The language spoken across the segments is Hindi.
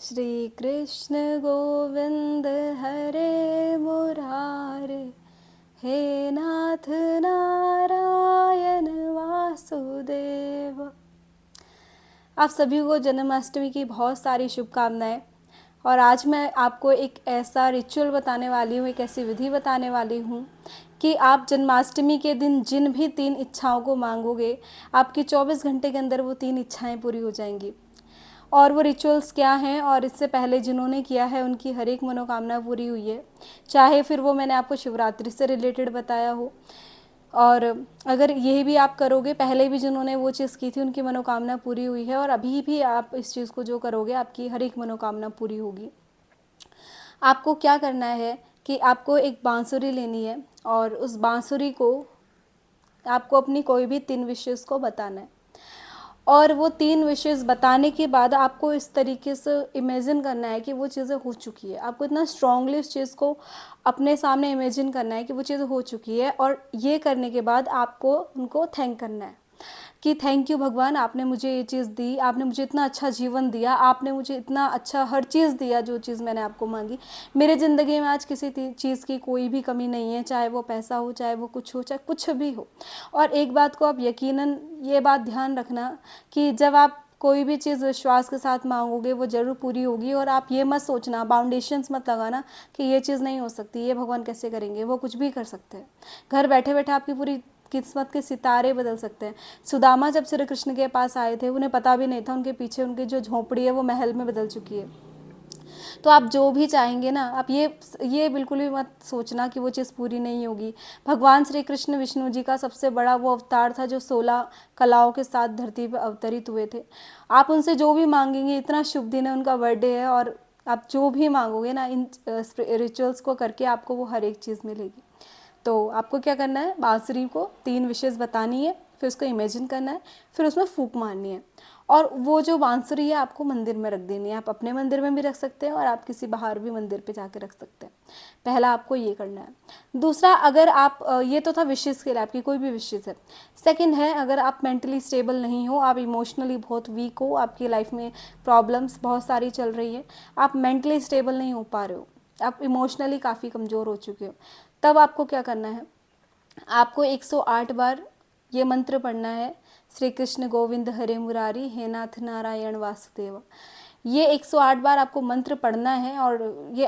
श्री कृष्ण गोविंद हरे मुरारे, हे नाथ नारायण वासुदेव। आप सभी को जन्माष्टमी की बहुत सारी शुभकामनाएं। और आज मैं आपको एक ऐसा रिचुअल बताने वाली हूँ, एक ऐसी विधि बताने वाली हूँ कि आप जन्माष्टमी के दिन जिन भी 3 इच्छाओं को मांगोगे, आपकी 24 घंटे के अंदर वो 3 इच्छाएं पूरी हो जाएंगी। और वो रिचुअल्स क्या हैं और इससे पहले जिन्होंने किया है उनकी हर एक मनोकामना पूरी हुई है, चाहे फिर वो मैंने आपको शिवरात्रि से रिलेटेड बताया हो। और अगर यही भी आप करोगे, पहले भी जिन्होंने वो चीज़ की थी उनकी मनोकामना पूरी हुई है, और अभी भी आप इस चीज़ को जो करोगे आपकी हर एक मनोकामना पूरी होगी। आपको क्या करना है कि आपको एक बांसुरी लेनी है और उस बांसुरी को आपको अपनी कोई भी 3 विशेष को बताना है। और वो 3 विशेष बताने के बाद आपको इस तरीके से इमेजिन करना है कि वो चीज़ें हो चुकी है। आपको इतना स्ट्रांगली उस चीज़ को अपने सामने इमेजिन करना है कि वो चीज़ हो चुकी है, और ये करने के बाद आपको उनको थैंक करना है कि थैंक यू भगवान, आपने मुझे ये चीज़ दी, आपने मुझे इतना अच्छा जीवन दिया, आपने मुझे इतना अच्छा हर चीज़ दिया जो चीज़ मैंने आपको मांगी। मेरे ज़िंदगी में आज किसी चीज़ की कोई भी कमी नहीं है, चाहे वो पैसा हो, चाहे वो कुछ हो, चाहे कुछ भी हो। और एक बात को आप यकीनन ये बात ध्यान रखना कि जब आप कोई भी चीज़ विश्वास के साथ मांगोगे वो ज़रूर पूरी होगी। और आप ये मत सोचना, बाउंडेशंस मत लगाना कि ये चीज़ नहीं हो सकती, ये भगवान कैसे करेंगे, वो कुछ भी कर सकते हैं। घर बैठे बैठे आपकी पूरी किस्मत के सितारे बदल सकते हैं। सुदामा जब श्री कृष्ण के पास आए थे, उन्हें पता भी नहीं था उनके पीछे उनकी जो झोंपड़ी है वो महल में बदल चुकी है। तो आप जो भी चाहेंगे ना, आप ये बिल्कुल भी मत सोचना कि वो चीज़ पूरी नहीं होगी। भगवान श्री कृष्ण विष्णु जी का सबसे बड़ा वो अवतार था जो 16 कलाओं के साथ धरती पर अवतरित हुए थे। आप उनसे जो भी मांगेंगे, इतना शुभ दिन है, उनका बर्थडे है, और आप जो भी मांगोगे ना, इन रिचुअल्स को करके आपको वो हर एक चीज़ मिलेगी। तो आपको क्या करना है, बांसुरी को 3 विशेष बतानी है, फिर उसको इमेजिन करना है, फिर उसमें फूंक मारनी है, और वो जो बांसुरी है आपको मंदिर में रख देनी है। आप अपने मंदिर में भी रख सकते हैं और आप किसी बाहर भी मंदिर पे जाके रख सकते हैं। पहला आपको ये करना है। दूसरा, अगर आप ये तो था विशेष के लिए, आपकी कोई भी विशेष है। सेकंड है, अगर आप मेंटली स्टेबल नहीं हो, आप इमोशनली बहुत वीक हो, आपकी लाइफ में प्रॉब्लम्स बहुत सारी चल रही है, आप मेंटली स्टेबल नहीं हो पा रहे हो, आप इमोशनली काफ़ी कमज़ोर हो चुके हो, तब आपको क्या करना है, आपको 108 बार ये मंत्र पढ़ना है, श्री कृष्ण गोविंद हरे मुरारी, हे नाथ नारायण वासुदेव। ये 108 बार आपको मंत्र पढ़ना है। और ये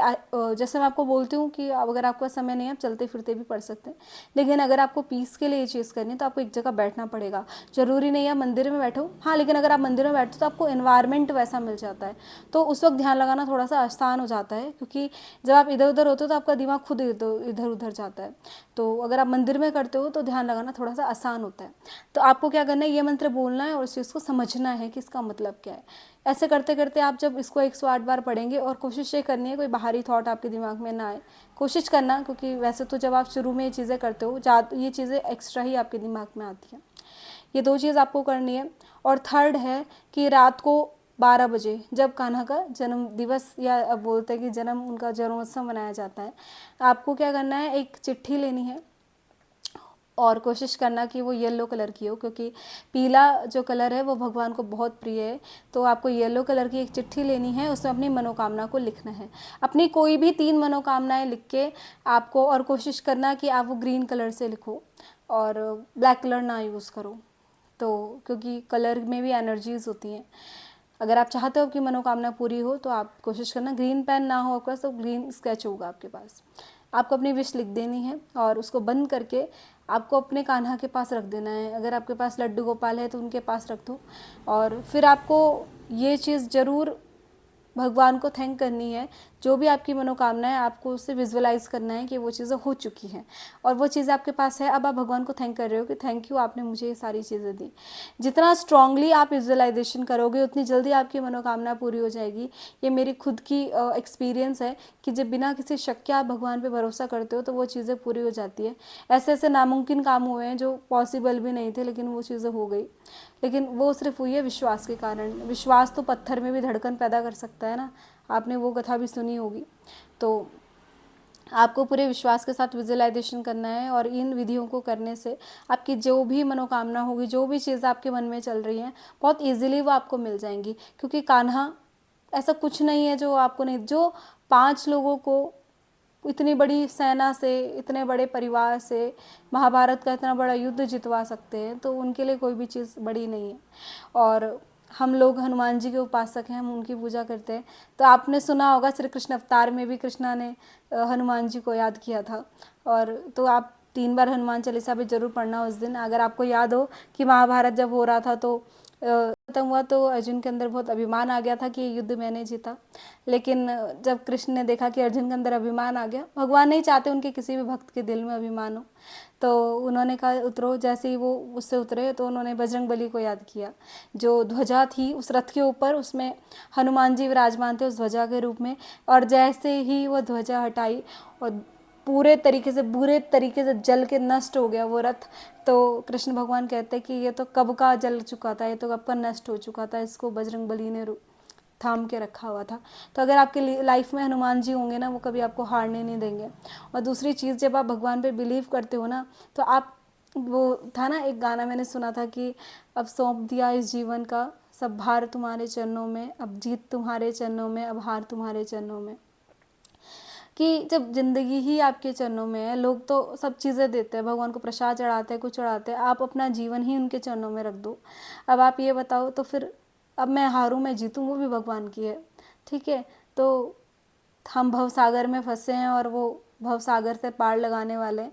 जैसे मैं आपको बोलती हूँ कि अगर आपका समय नहीं है, आप चलते फिरते भी पढ़ सकते हैं, लेकिन अगर आपको पीस के लिए ये चीज़ करनी है तो आपको एक जगह बैठना पड़ेगा। ज़रूरी नहीं है मंदिर में बैठो, हाँ, लेकिन अगर आप मंदिर में बैठो तो आपको एनवायरनमेंट वैसा मिल जाता है, तो उस वक्त ध्यान लगाना थोड़ा सा आसान हो जाता है, क्योंकि जब आप इधर उधर होते हो तो आपका दिमाग खुद इधर उधर जाता है। तो अगर आप मंदिर में करते हो तो ध्यान लगाना थोड़ा सा आसान होता है। तो आपको क्या करना है, ये मंत्र बोलना है और उस चीज़ को समझना है कि इसका मतलब क्या है। ऐसे करते करते आप जब इसको 108 बार पढ़ेंगे, और कोशिश ये करनी है कोई बाहरी थॉट आपके दिमाग में ना आए, कोशिश करना, क्योंकि वैसे तो जब आप शुरू में ये चीज़ें करते हो, ये चीज़ें एक्स्ट्रा ही आपके दिमाग में आती हैं। ये 2 चीज़ आपको करनी है। और थर्ड है कि रात को 12 बजे, जब कान्हा का जन्म दिवस, या अब बोलते हैं कि जन्म, उनका जन्मोत्सव मनाया जाता है, आपको क्या करना है, एक चिट्ठी लेनी है, और कोशिश करना कि वो येलो कलर की हो, क्योंकि पीला जो कलर है वो भगवान को बहुत प्रिय है। तो आपको येलो कलर की एक चिट्ठी लेनी है, उसमें अपनी मनोकामना को लिखना है, अपनी कोई भी 3 मनोकामनाएं लिख के आपको, और कोशिश करना कि आप वो ग्रीन कलर से लिखो और ब्लैक कलर ना यूज़ करो, तो क्योंकि कलर में भी एनर्जीज होती हैं। अगर आप चाहते हो कि मनोकामना पूरी हो तो आप कोशिश करना ग्रीन पेन ना हो आपके पास तो ग्रीन स्केच होगा आपके पास। आपको अपनी विश लिख देनी है और उसको बंद करके आपको अपने कान्हा के पास रख देना है। अगर आपके पास लड्डू गोपाल है तो उनके पास रख दो, और फिर आपको ये चीज़ ज़रूर भगवान को थैंक करनी है। जो भी आपकी मनोकामना है आपको उससे विजुअलाइज करना है कि वो चीज़ें हो चुकी हैं और वो चीज़ आपके पास है। अब आप भगवान को थैंक कर रहे हो कि थैंक यू, आपने मुझे ये सारी चीज़ें दी। जितना स्ट्रांगली आप विजुअलाइजेशन करोगे उतनी जल्दी आपकी मनोकामना पूरी हो जाएगी। ये मेरी खुद की एक्सपीरियंस है कि जब बिना किसी शक के आप भगवान पे भरोसा करते हो तो वो चीज़ें पूरी हो जाती है। ऐसे ऐसे नामुमकिन काम हुए हैं जो पॉसिबल भी नहीं थे, लेकिन वो चीज़ें हो गई। लेकिन वो सिर्फ हुई है विश्वास के कारण। विश्वास तो पत्थर में भी धड़कन पैदा कर सकता है ना, आपने वो कथा भी सुनी होगी। तो आपको पूरे विश्वास के साथ विजुअलाइजेशन करना है और इन विधियों को करने से आपकी जो भी मनोकामना होगी, जो भी चीज़ आपके मन में चल रही है, बहुत ईजिली वो आपको मिल जाएंगी। क्योंकि कान्हा ऐसा कुछ नहीं है जो आपको नहीं, जो 5 लोगों को इतनी बड़ी सेना से, इतने बड़े परिवार से महाभारत का इतना बड़ा युद्ध जितवा सकते हैं, तो उनके लिए कोई भी चीज़ बड़ी नहीं है। और हम लोग हनुमान जी के उपासक हैं, हम उनकी पूजा करते हैं। तो आपने सुना होगा श्री कृष्ण अवतार में भी कृष्णा ने हनुमान जी को याद किया था। और तो आप 3 बार हनुमान चालीसा भी जरूर पढ़ना उस दिन। अगर आपको याद हो कि महाभारत जब हो रहा था तो खत्म हुआ, तो अर्जुन के अंदर बहुत अभिमान आ गया था कि ये युद्ध मैंने जीता। लेकिन जब कृष्ण ने देखा कि अर्जुन के अंदर अभिमान आ गया, भगवान नहीं चाहते उनके किसी भी भक्त के दिल में अभिमान हो, तो उन्होंने कहा उतरो। जैसे ही वो उससे उतरे तो उन्होंने बजरंगबली को याद किया। जो ध्वजा थी उस रथ के ऊपर, उसमें हनुमान जी विराजमान थे उस ध्वजा के रूप में। और जैसे ही वो ध्वजा हटाई और बुरे तरीके से जल के नष्ट हो गया वो रथ। तो कृष्ण भगवान कहते हैं कि ये तो कब का जल चुका था, ये तो कब का नष्ट हो चुका था, इसको बजरंगबली ने थाम के रखा हुआ था। तो अगर आपके लाइफ में हनुमान जी होंगे ना, वो कभी आपको हारने नहीं देंगे। और दूसरी चीज़, जब आप भगवान पे बिलीव करते हो ना, तो आप, वो था ना एक गाना मैंने सुना था कि अब सौंप दिया इस जीवन का सब भार तुम्हारे चरणों में, अब जीत तुम्हारे चरणों में, अब हार तुम्हारे चरणों में। कि जब ज़िंदगी ही आपके चरणों में है, लोग तो सब चीज़ें देते हैं, भगवान को प्रसाद चढ़ाते हैं, कुछ चढ़ाते हैं, आप अपना जीवन ही उनके चरणों में रख दो। अब आप ये बताओ, तो फिर अब मैं हारूं मैं जीतूं, वो भी भगवान की है। ठीक है, तो हम भवसागर में फंसे हैं और वो भवसागर से पार लगाने वाले हैं।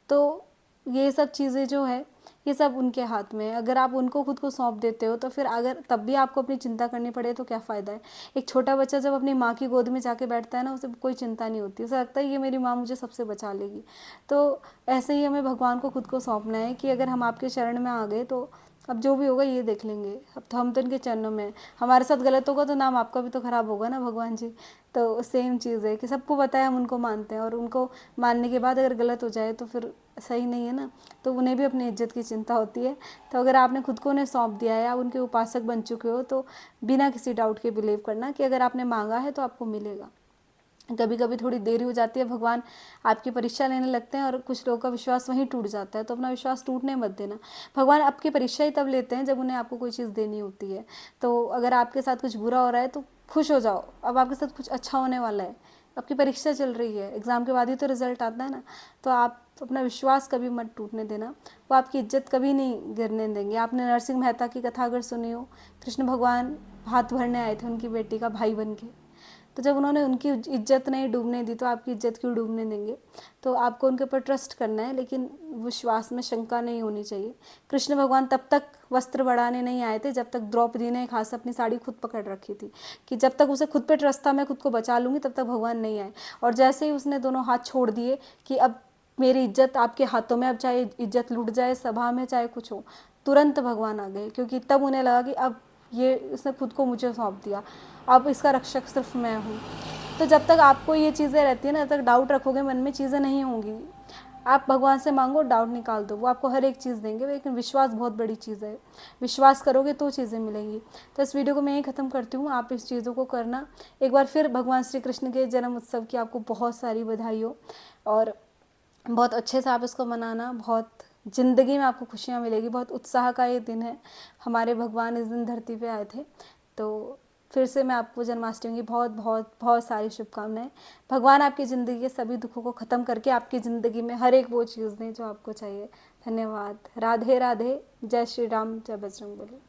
तो ये सब चीज़ें जो है, ये सब उनके हाथ में है। अगर आप उनको खुद को सौंप देते हो, तो फिर अगर तब भी आपको अपनी चिंता करनी पड़े तो क्या फ़ायदा है। एक छोटा बच्चा जब अपनी माँ की गोद में जाके बैठता है ना, उसे कोई चिंता नहीं होती, उसे लगता है ये मेरी माँ मुझे सबसे बचा लेगी। तो ऐसे ही हमें भगवान को खुद को सौंपना है कि अगर हम आपके शरण में आ गए तो अब जो भी होगा ये देख लेंगे। अब तो हम तो इनके चरणों में, हमारे साथ गलत होगा तो नाम आपका भी तो ख़राब होगा ना भगवान जी। तो सेम चीज़ है कि सबको पता है हम उनको मानते हैं, और उनको मानने के बाद अगर गलत हो जाए तो फिर सही नहीं है ना। तो उन्हें भी अपनी इज्जत की चिंता होती है। तो अगर आपने खुद को उन्हें सौंप दिया है, आप उनके उपासक बन चुके हो, तो बिना किसी डाउट के बिलीव करना कि अगर आपने मांगा है तो आपको मिलेगा। कभी कभी थोड़ी देरी हो जाती है, भगवान आपकी परीक्षा लेने लगते हैं और कुछ लोगों का विश्वास वहीं टूट जाता है, तो अपना विश्वास टूटने मत देना। भगवान आपकी परीक्षा ही तब लेते हैं जब उन्हें आपको कोई चीज़ देनी होती है। तो अगर आपके साथ कुछ बुरा हो रहा है तो खुश हो जाओ, अब आपके साथ कुछ अच्छा होने वाला है। आपकी परीक्षा चल रही है, एग्ज़ाम के बाद ही तो रिजल्ट आता है ना। तो आप अपना विश्वास कभी मत टूटने देना, वो आपकी इज्जत कभी नहीं गिरने देंगे। आपने नरसिंह मेहता की कथा अगर सुनी हो, कृष्ण भगवान हाथ भरने आए थे उनकी बेटी का भाई बन के, तो जब उन्होंने उनकी इज्जत नहीं डूबने दी तो आपकी इज्जत क्यों डूबने देंगे। तो आपको उनके ऊपर ट्रस्ट करना है, लेकिन विश्वास में शंका नहीं होनी चाहिए। कृष्ण भगवान तब तक वस्त्र बढ़ाने नहीं आए थे जब तक द्रौपदी ने खास अपनी साड़ी खुद पकड़ रखी थी, कि जब तक उसे खुद पे ट्रस्ट था मैं खुद को बचा लूँगी, तब तक भगवान नहीं आए। और जैसे ही उसने दोनों हाथ छोड़ दिए कि अब मेरी इज्जत आपके हाथों में, अब चाहे इज्जत लूट जाए सभा में चाहे कुछ हो, तुरंत भगवान आ गए, क्योंकि तब उन्हें लगा कि अब ये इसने खुद को मुझे सौंप दिया, अब इसका रक्षक सिर्फ मैं हूँ। तो जब तक आपको ये चीज़ें रहती है ना, तब तक डाउट रखोगे मन में, चीज़ें नहीं होंगी। आप भगवान से मांगो, डाउट निकाल दो, वो आपको हर एक चीज़ देंगे, लेकिन विश्वास बहुत बड़ी चीज़ है। विश्वास करोगे तो चीज़ें मिलेंगी। तो इस वीडियो को मैं यही ख़त्म करती हूँ, आप इस चीज़ों को करना। एक बार फिर भगवान श्री कृष्ण के जन्म उत्सव की आपको बहुत सारी बधाई हो, और बहुत अच्छे से आप इसको मनाना। बहुत ज़िंदगी में आपको खुशियाँ मिलेगी, बहुत उत्साह का ये दिन है। हमारे भगवान इस दिन धरती पे आए थे। तो फिर से मैं आपको जन्माष्टमी की बहुत बहुत बहुत सारी शुभकामनाएं। भगवान आपकी ज़िंदगी के सभी दुखों को ख़त्म करके आपकी ज़िंदगी में हर एक वो चीज़ दें जो आपको चाहिए। धन्यवाद। राधे राधे। जय श्री राम, जय बजरंगबली।